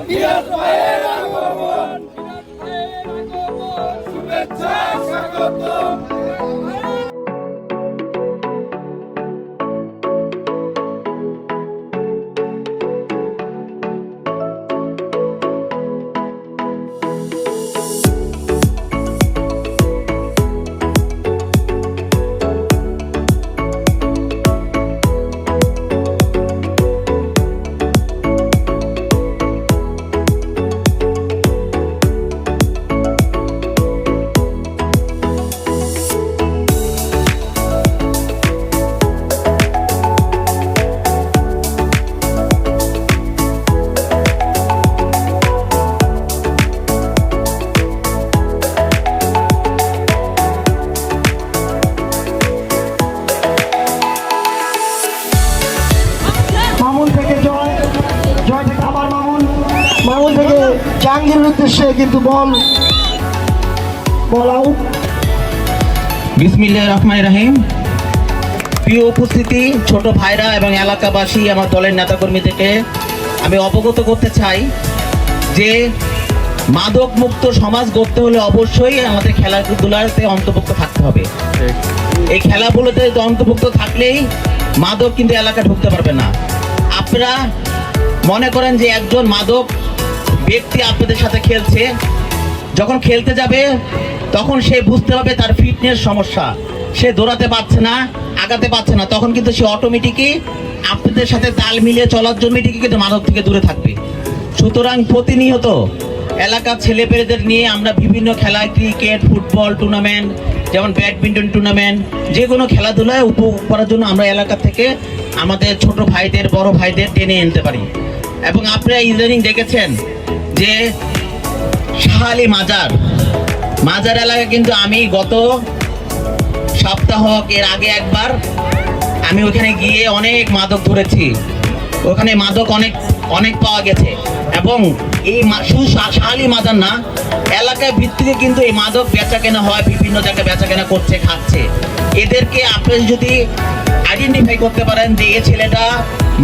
নিয়াজ ভাইয়ের আগমন, শুভেচ্ছা স্বাগতম। মামুন থেকে জয়, জয় থেকে আবার মামুন, মামুন থেকে জাহাঙ্গীরের উদ্দেশ্যে কিন্তু বল আউট। বিসমিল্লাহির রহমানির রহিম। প্রিয় উপস্থিতি, ছোট ভাইরা এবং এলাকাবাসী, আমার দলের নেতাকর্মীদেরকে আমি অবগত করতে চাই যে মাদক মুক্ত সমাজ গড়তে হলে অবশ্যই আমাদের খেলাধুলাতে অন্তর্ভুক্ত থাকতে হবে। এই খেলাগুলোতে অন্তর্ভুক্ত থাকলেই মাদক কিন্তু এলাকা ঢুকতে পারবে না। আপনারা মনে করেন যে একজন মাদক ব্যক্তি আপনাদের সাথে খেলছে, যখন খেলতে যাবে তখন সে বুঝতে হবে তার ফিটনেস সমস্যা, সে দৌড়াতে পারছে না, আগাতে পারছে না, তখন কিন্তু সে অটোমেটিকই আপনাদের সাথে তাল মিলিয়ে চলার জন্য কিন্তু মাদক থেকে দূরে থাকবে। সুতরাং প্রতিনিয়ত এলাকার ছেলেপেলেদের নিয়ে আমরা বিভিন্ন খেলা, ক্রিকেট, ফুটবল টুর্নামেন্ট, যেমন ব্যাডমিন্টন টুর্নামেন্ট, যে কোনো খেলাধুলায় উপভোগ করার জন্য আমরা এলাকা থেকে আমাদের ছোট ভাইদের, বড় ভাইদের টেনে আনতে পারি। এবং আপনারা ইদানিং দেখেছেন যে শাহালি মাজার এলাকা কিন্তু আমি গত সপ্তাহ এর আগে একবার আমি ওখানে গিয়ে অনেক মাদক ধরেছি। ওখানে মাদক অনেক পাওয়া গেছে এবং এই শুধু শাহালি মাজার না, এলাকায় ভিত্তিতে কিন্তু এই মাদক বেচা কেনা হয়, বিভিন্ন জায়গায় বেচা কেনা করছে, খাচ্ছে। এদেরকে আপনি যদি আইডেন্টিফাই করতে পারেন যে এই ছেলেটা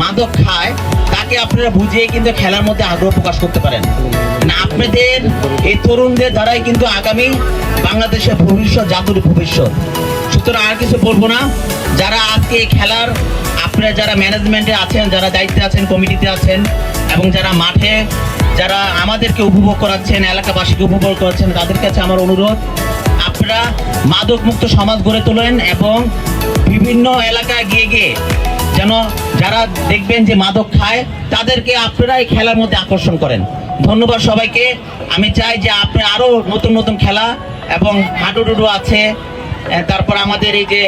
মাদক খায়, তাকে আপনারা বুঝিয়ে কিন্তু খেলার মধ্যে আগ্রহ প্রকাশ করতে পারেন। আপনাদের এই তরুণদের দ্বারাই কিন্তু আগামী বাংলাদেশের ভবিষ্যৎ, জাতির ভবিষ্যৎ। সুতরাং আর কিছু বলবো না। যারা আজকে খেলার, আপনারা যারা ম্যানেজমেন্টে আছেন, যারা দায়িত্বে আছেন, কমিটিতে আছেন এবং যারা মাঠে যারা আমাদেরকে উপভোগ করাচ্ছেন, এলাকাবাসীকে উপভোগ করাচ্ছেন, তাদের কাছে আমার অনুরোধ, আপনারা মাদক মুক্ত সমাজ গড়ে তোলেন এবং বিভিন্ন এলাকায় গিয়ে যেন যারা দেখবেন যে মাদক খায় তাদেরকে আপনারা এই খেলার মধ্যে আকর্ষণ করেন। ধন্যবাদ সবাইকে। আমি চাই যে আপনি আরো নতুন নতুন খেলা এবং হাডুডুডু আছে, তারপর আমাদের এই যে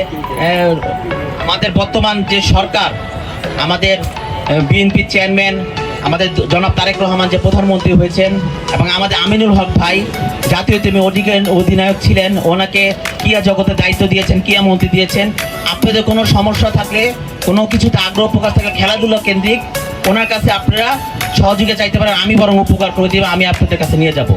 আমাদের বর্তমান যে সরকার, আমাদের বিএনপি চেয়ারম্যান আমাদের জনাব তারেক রহমান যে প্রধানমন্ত্রী হয়েছেন এবং আমাদের আমিনুল হক ভাই জাতীয় টিমে অধিনায়ক ছিলেন, ওনাকে ক্রীড়া জগতে দায়িত্ব দিয়েছেন, ক্রীড়া মন্ত্রী দিয়েছেন। আপনাদের কোনো সমস্যা থাকলে, কোনো কিছুতে আগ্রহ প্রকাশ থাকলে খেলাধুলা কেন্দ্রিক ওনার কাছে আপনারা সহযোগিতা চাইতে পারেন, আমি বরং উপকার করে দিব, আমি আপনাদের কাছে নিয়ে যাব।